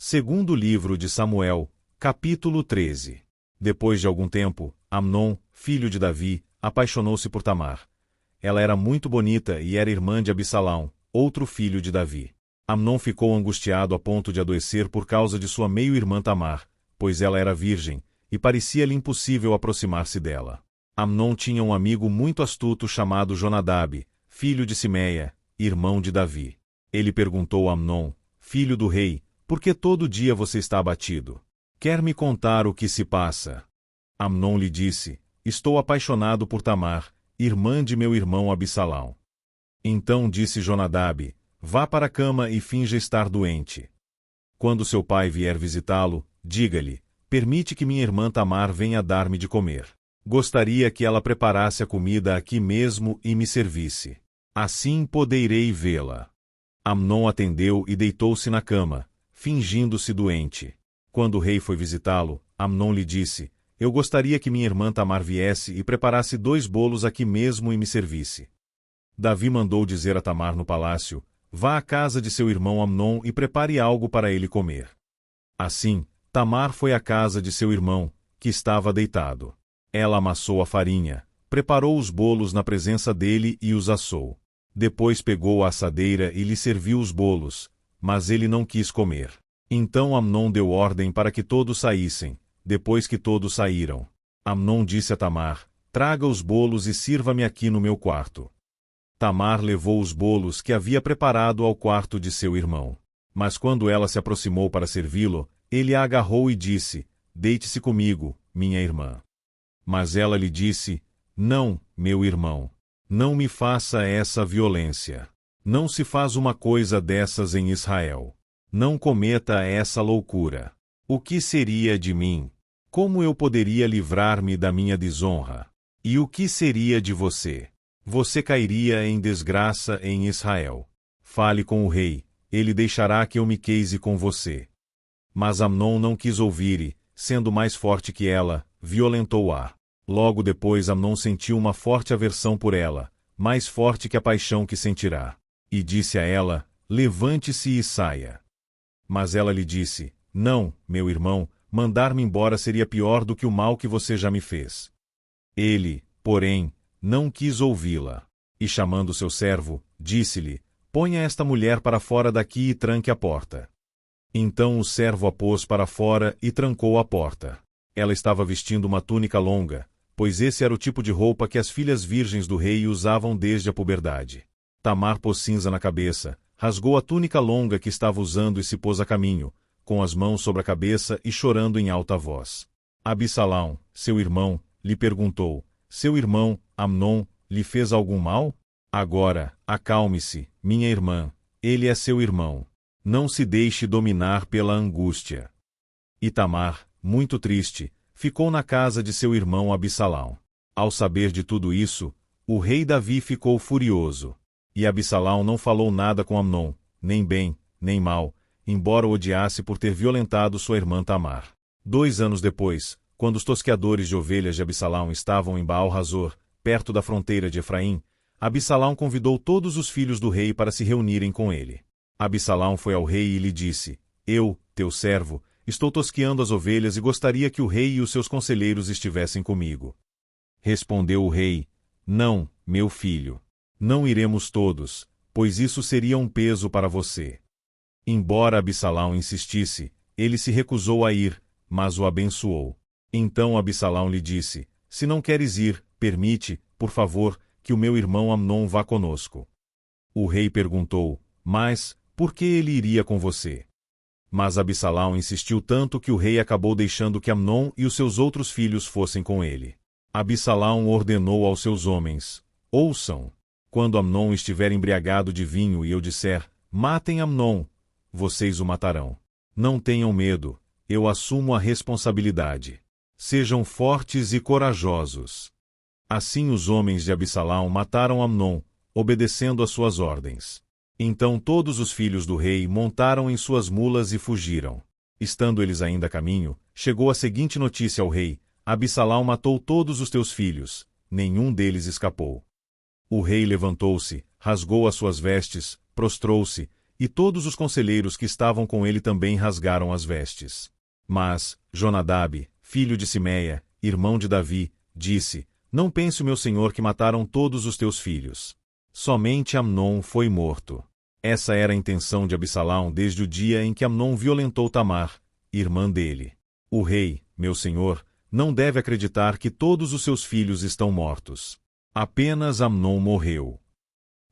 Segundo livro de Samuel, capítulo 13. Depois de algum tempo, Amnon, filho de Davi, apaixonou-se por Tamar. Ela era muito bonita e era irmã de Absalão, outro filho de Davi. Amnon ficou angustiado a ponto de adoecer por causa de sua meio-irmã Tamar, pois ela era virgem, e parecia-lhe impossível aproximar-se dela. Amnon tinha um amigo muito astuto chamado Jonadab, filho de Simeia, irmão de Davi. Ele perguntou a Amnon, filho do rei, por que todo dia você está abatido? Quer me contar o que se passa? Amnon lhe disse, estou apaixonado por Tamar, irmã de meu irmão Absalão. Então disse Jonadab, vá para a cama e finja estar doente. Quando seu pai vier visitá-lo, diga-lhe, permite que minha irmã Tamar venha dar-me de comer. Gostaria que ela preparasse a comida aqui mesmo e me servisse. Assim poderei vê-la. Amnon atendeu e deitou-se na cama, fingindo-se doente. Quando o rei foi visitá-lo, Amnon lhe disse, eu gostaria que minha irmã Tamar viesse e preparasse 2 bolos aqui mesmo e me servisse. Davi mandou dizer a Tamar no palácio, vá à casa de seu irmão Amnon e prepare algo para ele comer. Assim, Tamar foi à casa de seu irmão, que estava deitado. Ela amassou a farinha, preparou os bolos na presença dele e os assou. Depois pegou a assadeira e lhe serviu os bolos, mas ele não quis comer. Então Amnon deu ordem para que todos saíssem. Depois que todos saíram, Amnon disse a Tamar, traga os bolos e sirva-me aqui no meu quarto. Tamar levou os bolos que havia preparado ao quarto de seu irmão. Mas quando ela se aproximou para servi-lo, ele a agarrou e disse, deite-se comigo, minha irmã. Mas ela lhe disse, não, meu irmão, não me faça essa violência. Não se faz uma coisa dessas em Israel. Não cometa essa loucura. O que seria de mim? Como eu poderia livrar-me da minha desonra? E o que seria de você? Você cairia em desgraça em Israel. Fale com o rei, ele deixará que eu me case com você. Mas Amnon não quis ouvir e, sendo mais forte que ela, violentou-a. Logo depois Amnon sentiu uma forte aversão por ela, mais forte que a paixão que sentirá. E disse a ela, levante-se e saia. Mas ela lhe disse, não, meu irmão, mandar-me embora seria pior do que o mal que você já me fez. Ele, porém, não quis ouvi-la. E chamando seu servo, disse-lhe, ponha esta mulher para fora daqui e tranque a porta. Então o servo a pôs para fora e trancou a porta. Ela estava vestindo uma túnica longa, pois esse era o tipo de roupa que as filhas virgens do rei usavam desde a puberdade. Tamar pôs cinza na cabeça, rasgou a túnica longa que estava usando e se pôs a caminho, com as mãos sobre a cabeça e chorando em alta voz. Absalão, seu irmão, lhe perguntou, seu irmão, Amnon, lhe fez algum mal? Agora, acalme-se, minha irmã, ele é seu irmão. Não se deixe dominar pela angústia. E Tamar, muito triste, ficou na casa de seu irmão Absalão. Ao saber de tudo isso, o rei Davi ficou furioso. E Absalão não falou nada com Amnon, nem bem, nem mal, embora o odiasse por ter violentado sua irmã Tamar. 2 anos depois, quando os tosqueadores de ovelhas de Absalão estavam em Baal-Razor, perto da fronteira de Efraim, Absalão convidou todos os filhos do rei para se reunirem com ele. Absalão foi ao rei e lhe disse, eu, teu servo, estou tosqueando as ovelhas e gostaria que o rei e os seus conselheiros estivessem comigo. Respondeu o rei, não, meu filho. Não iremos todos, pois isso seria um peso para você. Embora Absalão insistisse, ele se recusou a ir, mas o abençoou. Então Absalão lhe disse, se não queres ir, permite, por favor, que o meu irmão Amnon vá conosco. O rei perguntou, mas, por que ele iria com você? Mas Absalão insistiu tanto que o rei acabou deixando que Amnon e os seus outros filhos fossem com ele. Absalão ordenou aos seus homens, ouçam, quando Amnon estiver embriagado de vinho e eu disser, matem Amnon, vocês o matarão. Não tenham medo, eu assumo a responsabilidade. Sejam fortes e corajosos. Assim os homens de Absalão mataram Amnon, obedecendo às suas ordens. Então todos os filhos do rei montaram em suas mulas e fugiram. Estando eles ainda a caminho, chegou a seguinte notícia ao rei, Absalão matou todos os teus filhos, nenhum deles escapou. O rei levantou-se, rasgou as suas vestes, prostrou-se, e todos os conselheiros que estavam com ele também rasgaram as vestes. Mas Jonadab, filho de Simeia, irmão de Davi, disse: Não pense o meu senhor que mataram todos os teus filhos. Somente Amnon foi morto. Essa era a intenção de Absalão desde o dia em que Amnon violentou Tamar, irmã dele. O rei, meu senhor, não deve acreditar que todos os seus filhos estão mortos. Apenas Amnon morreu.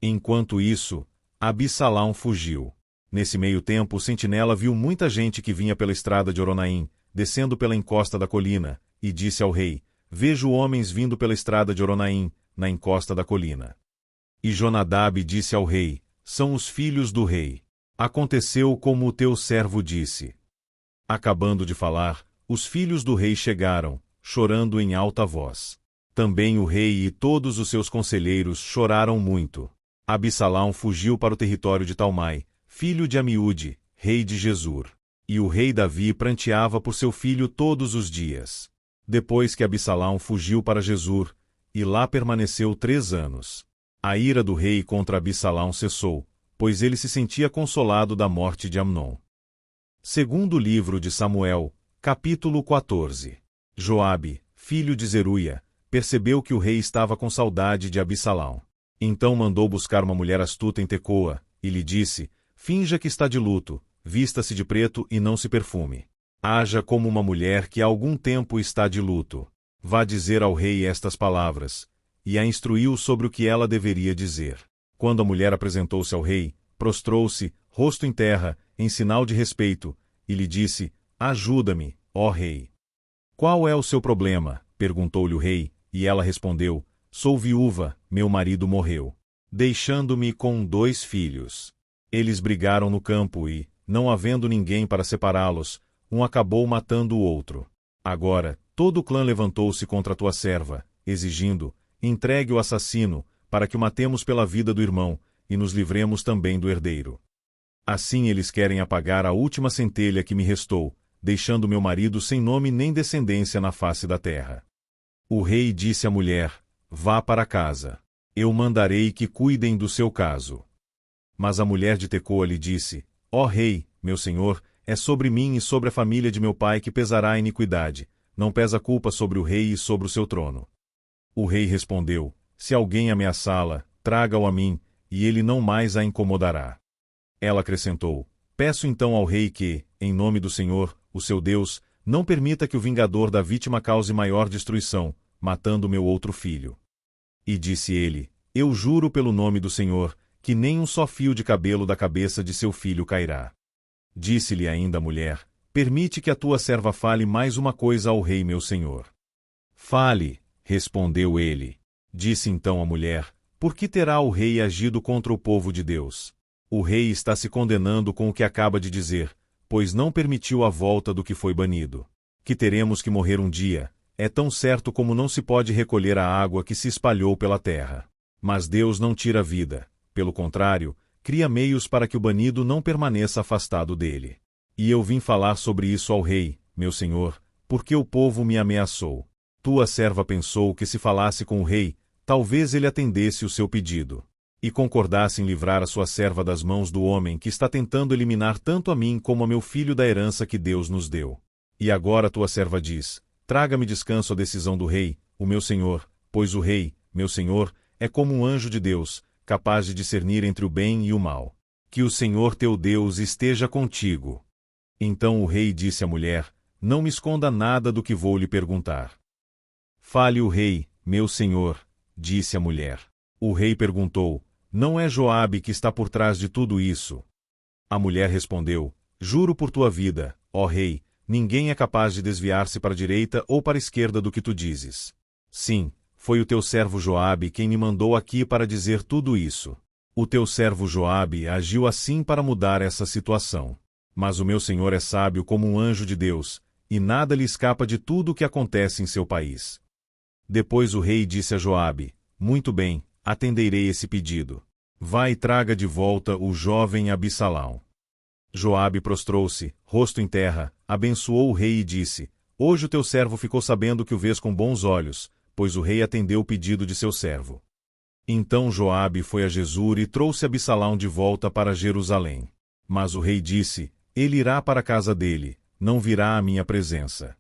Enquanto isso, Absalão fugiu. Nesse meio tempo o sentinela viu muita gente que vinha pela estrada de Oronaim, descendo pela encosta da colina, e disse ao rei: Vejo homens vindo pela estrada de Oronaim, na encosta da colina. E Jonadab disse ao rei: São os filhos do rei. Aconteceu como o teu servo disse. Acabando de falar, os filhos do rei chegaram, chorando em alta voz. Também o rei e todos os seus conselheiros choraram muito. Absalão fugiu para o território de Talmai, filho de Amiúde, rei de Gesur. E o rei Davi pranteava por seu filho todos os dias. Depois que Absalão fugiu para Gesur, e lá permaneceu 3 anos. A ira do rei contra Absalão cessou, pois ele se sentia consolado da morte de Amnon. Segundo livro de Samuel, capítulo 14. Joabe, filho de Zeruia, percebeu que o rei estava com saudade de Absalão. Então mandou buscar uma mulher astuta em Tecoa, e lhe disse: Finja que está de luto, vista-se de preto e não se perfume. Haja como uma mulher que há algum tempo está de luto. Vá dizer ao rei estas palavras, e a instruiu sobre o que ela deveria dizer. Quando a mulher apresentou-se ao rei, prostrou-se, rosto em terra, em sinal de respeito, e lhe disse: Ajuda-me, ó rei. Qual é o seu problema? Perguntou-lhe o rei, e ela respondeu: Sou viúva, meu marido morreu, deixando-me com 2 filhos. Eles brigaram no campo e, não havendo ninguém para separá-los, um acabou matando o outro. Agora, todo o clã levantou-se contra tua serva, exigindo: Entregue o assassino, para que o matemos pela vida do irmão, e nos livremos também do herdeiro. Assim eles querem apagar a última centelha que me restou, deixando meu marido sem nome nem descendência na face da terra. O rei disse à mulher: Vá para casa. Eu mandarei que cuidem do seu caso. Mas a mulher de Tecoa lhe disse: Ó rei, meu senhor, é sobre mim e sobre a família de meu pai que pesará a iniquidade, não pesa culpa sobre o rei e sobre o seu trono. O rei respondeu: Se alguém ameaçá-la, traga-o a mim, e ele não mais a incomodará. Ela acrescentou: Peço então ao rei que, em nome do Senhor, o seu Deus, não permita que o vingador da vítima cause maior destruição, matando meu outro filho. E disse ele: Eu juro pelo nome do Senhor, que nem um só fio de cabelo da cabeça de seu filho cairá. Disse-lhe ainda a mulher: Permite que a tua serva fale mais uma coisa ao rei meu senhor. Fale, respondeu ele. Disse então a mulher: Por que terá o rei agido contra o povo de Deus? O rei está se condenando com o que acaba de dizer, pois não permitiu a volta do que foi banido. Que teremos que morrer um dia, é tão certo como não se pode recolher a água que se espalhou pela terra. Mas Deus não tira a vida, pelo contrário, cria meios para que o banido não permaneça afastado dele. E eu vim falar sobre isso ao rei, meu senhor, porque o povo me ameaçou. Tua serva pensou que se falasse com o rei, talvez ele atendesse o seu pedido, e concordasse em livrar a sua serva das mãos do homem que está tentando eliminar tanto a mim como a meu filho da herança que Deus nos deu. E agora tua serva diz: Traga-me descanso a decisão do rei, o meu senhor, pois o rei, meu senhor, é como um anjo de Deus, capaz de discernir entre o bem e o mal. Que o Senhor teu Deus esteja contigo. Então o rei disse à mulher: Não me esconda nada do que vou lhe perguntar. Fale o rei, meu senhor, disse a mulher. O rei perguntou: Não é Joabe que está por trás de tudo isso? A mulher respondeu: Juro por tua vida, ó rei, ninguém é capaz de desviar-se para a direita ou para a esquerda do que tu dizes. Sim, foi o teu servo Joabe quem me mandou aqui para dizer tudo isso. O teu servo Joabe agiu assim para mudar essa situação. Mas o meu senhor é sábio como um anjo de Deus, e nada lhe escapa de tudo o que acontece em seu país. Depois o rei disse a Joabe: Muito bem, atenderei esse pedido. Vá e traga de volta o jovem Absalão. Joabe prostrou-se, rosto em terra, abençoou o rei e disse: Hoje o teu servo ficou sabendo que o vês com bons olhos, pois o rei atendeu o pedido de seu servo. Então Joabe foi a Jesur e trouxe Absalão de volta para Jerusalém. Mas o rei disse: ele irá para a casa dele, não virá à minha presença.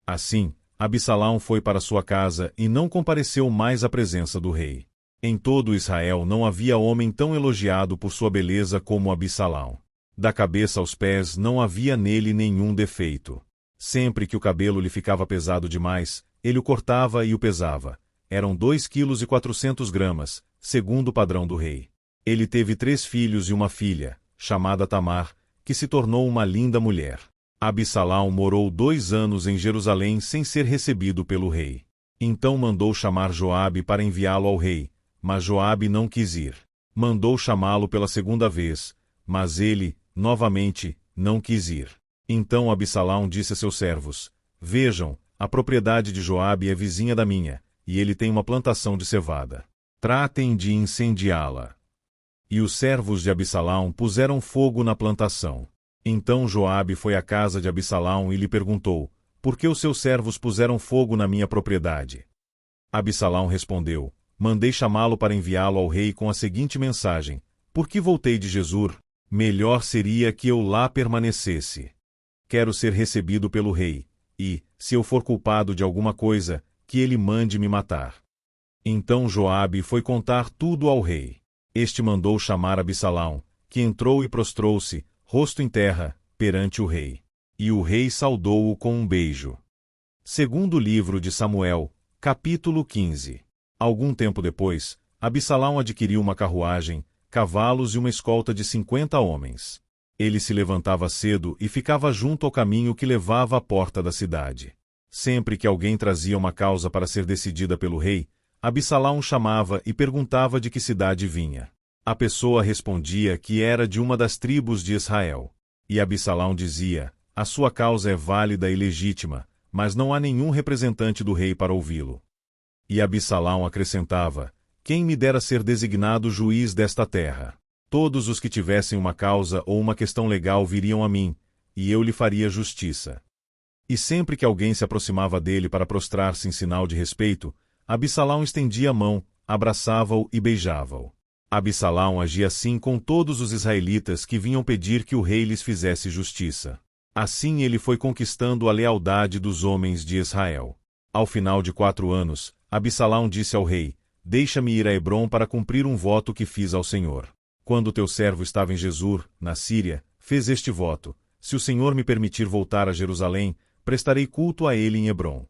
Assim, Absalão foi para sua casa e não compareceu mais à presença do rei. Em todo Israel não havia homem tão elogiado por sua beleza como Absalão. Da cabeça aos pés não havia nele nenhum defeito. Sempre que o cabelo lhe ficava pesado demais, ele o cortava e o pesava. Eram 2,4 kg, segundo o padrão do rei. Ele teve 3 filhos e uma filha, chamada Tamar, que se tornou uma linda mulher. Absalão morou 2 anos em Jerusalém sem ser recebido pelo rei. Então mandou chamar Joabe para enviá-lo ao rei, mas Joabe não quis ir. Mandou chamá-lo pela segunda vez, mas ele, novamente, não quis ir. Então Absalão disse a seus servos: vejam, a propriedade de Joabe é vizinha da minha, e ele tem uma plantação de cevada. Tratem de incendiá-la. E os servos de Absalão puseram fogo na plantação. Então Joabe foi à casa de Absalão e lhe perguntou: por que os seus servos puseram fogo na minha propriedade? Absalão respondeu: mandei chamá-lo para enviá-lo ao rei com a seguinte mensagem: porque voltei de Jesur, melhor seria que eu lá permanecesse. Quero ser recebido pelo rei, e, se eu for culpado de alguma coisa, que ele mande me matar. Então Joabe foi contar tudo ao rei. Este mandou chamar Absalão, que entrou e prostrou-se, rosto em terra, perante o rei. E o rei saudou-o com um beijo. Segundo livro de Samuel, capítulo 15. Algum tempo depois, Absalão adquiriu uma carruagem, cavalos e uma escolta de 50 homens. Ele se levantava cedo e ficava junto ao caminho que levava à porta da cidade. Sempre que alguém trazia uma causa para ser decidida pelo rei, Absalão chamava e perguntava de que cidade vinha. A pessoa respondia que era de uma das tribos de Israel. E Absalão dizia: a sua causa é válida e legítima, mas não há nenhum representante do rei para ouvi-lo. E Absalão acrescentava: quem me dera ser designado juiz desta terra? Todos os que tivessem uma causa ou uma questão legal viriam a mim, e eu lhe faria justiça. E sempre que alguém se aproximava dele para prostrar-se em sinal de respeito, Absalão estendia a mão, abraçava-o e beijava-o. Absalão agia assim com todos os israelitas que vinham pedir que o rei lhes fizesse justiça. Assim ele foi conquistando a lealdade dos homens de Israel. Ao final de 4 anos, Absalão disse ao rei: deixa-me ir a Hebrom para cumprir um voto que fiz ao Senhor. Quando teu servo estava em Jesur, na Síria, fez este voto: se o Senhor me permitir voltar a Jerusalém, prestarei culto a ele em Hebrom.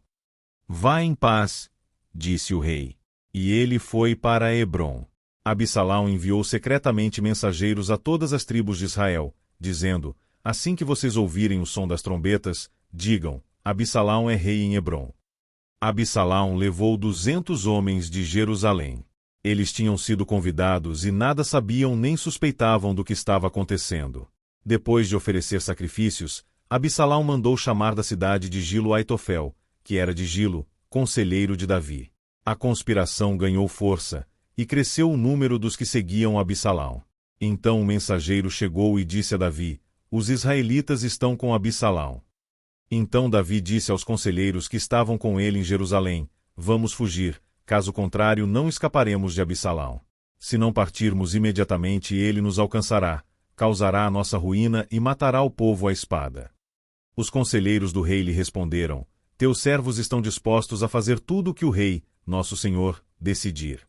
Vá em paz, disse o rei. E ele foi para Hebrom. Absalão enviou secretamente mensageiros a todas as tribos de Israel, dizendo: assim que vocês ouvirem o som das trombetas, digam: Absalão é rei em Hebrom. Absalão levou 200 homens de Jerusalém. Eles tinham sido convidados e nada sabiam nem suspeitavam do que estava acontecendo. Depois de oferecer sacrifícios, Absalão mandou chamar da cidade de Gilo Aitofel, que era de Gilo, conselheiro de Davi. A conspiração ganhou força, e cresceu o número dos que seguiam Absalão. Então o mensageiro chegou e disse a Davi: os israelitas estão com Absalão. Então Davi disse aos conselheiros que estavam com ele em Jerusalém: vamos fugir, caso contrário não escaparemos de Absalão. Se não partirmos imediatamente, ele nos alcançará, causará a nossa ruína e matará o povo à espada. Os conselheiros do rei lhe responderam: teus servos estão dispostos a fazer tudo o que o rei, nosso senhor, decidir.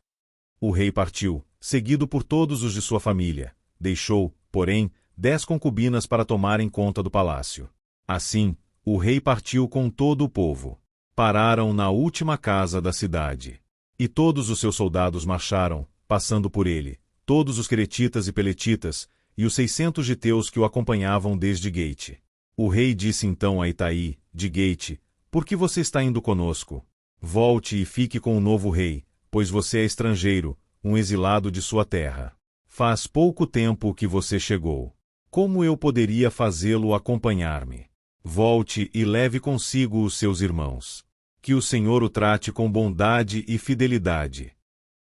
O rei partiu, seguido por todos os de sua família. Deixou, porém, 10 concubinas para tomarem conta do palácio. Assim, o rei partiu com todo o povo. Pararam na última casa da cidade. E todos os seus soldados marcharam, passando por ele, todos os queretitas e peletitas, e os 600 giteus que o acompanhavam desde Gate. O rei disse então a Itai, de Gate: por que você está indo conosco? Volte e fique com o novo rei, pois você é estrangeiro, um exilado de sua terra. Faz pouco tempo que você chegou. Como eu poderia fazê-lo acompanhar-me? Volte e leve consigo os seus irmãos. Que o Senhor o trate com bondade e fidelidade.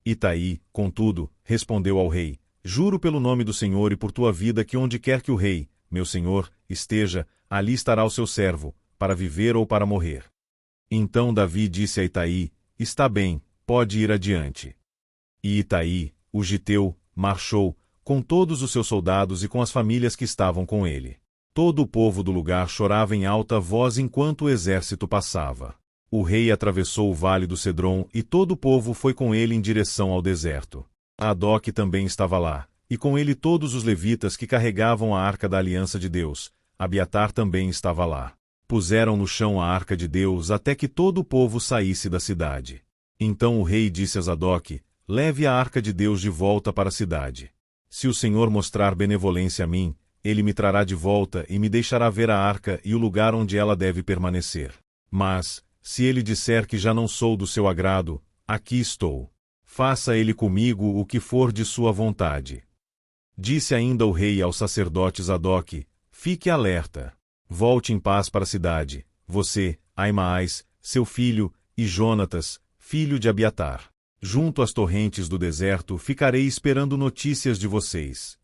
Itai, contudo, respondeu ao rei: juro pelo nome do Senhor e por tua vida que onde quer que o rei, meu senhor, esteja, ali estará o seu servo, para viver ou para morrer. Então Davi disse a Itai: está bem, pode ir adiante. E Itaí, o giteu, marchou, com todos os seus soldados e com as famílias que estavam com ele. Todo o povo do lugar chorava em alta voz enquanto o exército passava. O rei atravessou o vale do Cedron e todo o povo foi com ele em direção ao deserto. Adoc também estava lá, e com ele todos os levitas que carregavam a arca da aliança de Deus. Abiatar também estava lá. Puseram no chão a arca de Deus até que todo o povo saísse da cidade. Então o rei disse a Zadok: leve a arca de Deus de volta para a cidade. Se o Senhor mostrar benevolência a mim, ele me trará de volta e me deixará ver a arca e o lugar onde ela deve permanecer. Mas, se ele disser que já não sou do seu agrado, aqui estou. Faça ele comigo o que for de sua vontade. Disse ainda o rei ao sacerdote Zadok: fique alerta. Volte em paz para a cidade, você, Aimaas, seu filho, e Jonatas, filho de Abiatar. Junto às torrentes do deserto ficarei esperando notícias de vocês.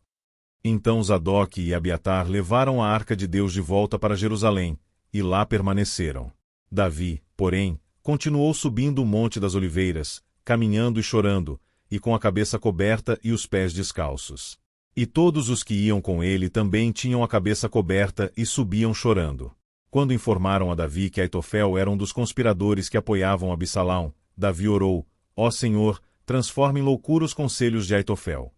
Então Zadok e Abiatar levaram a arca de Deus de volta para Jerusalém, e lá permaneceram. Davi, porém, continuou subindo o Monte das Oliveiras, caminhando e chorando, e com a cabeça coberta e os pés descalços. E todos os que iam com ele também tinham a cabeça coberta e subiam chorando. Quando informaram a Davi que Aitofel era um dos conspiradores que apoiavam Absalão, Davi orou: ó Senhor, transforma em loucura os conselhos de Aitofel.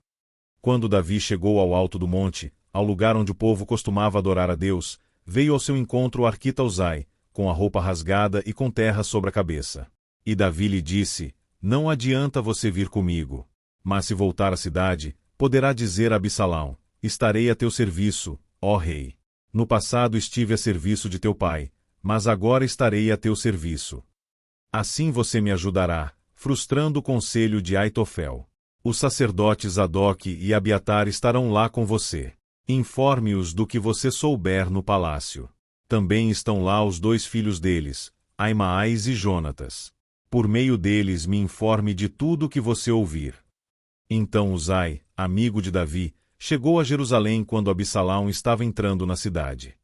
Quando Davi chegou ao alto do monte, ao lugar onde o povo costumava adorar a Deus, veio ao seu encontro o arquita Uzai, com a roupa rasgada e com terra sobre a cabeça. E Davi lhe disse: não adianta você vir comigo. Mas se voltar à cidade, poderá dizer a Absalão: estarei a teu serviço, ó rei. No passado estive a serviço de teu pai, mas agora estarei a teu serviço. Assim você me ajudará, frustrando o conselho de Aitofel. Os sacerdotes Zadok e Abiatar estarão lá com você. Informe-os do que você souber no palácio. Também estão lá os 2 filhos deles, Aimaas e Jonatas. Por meio deles me informe de tudo o que você ouvir. Então Uzai, amigo de Davi, chegou a Jerusalém quando Absalão estava entrando na cidade.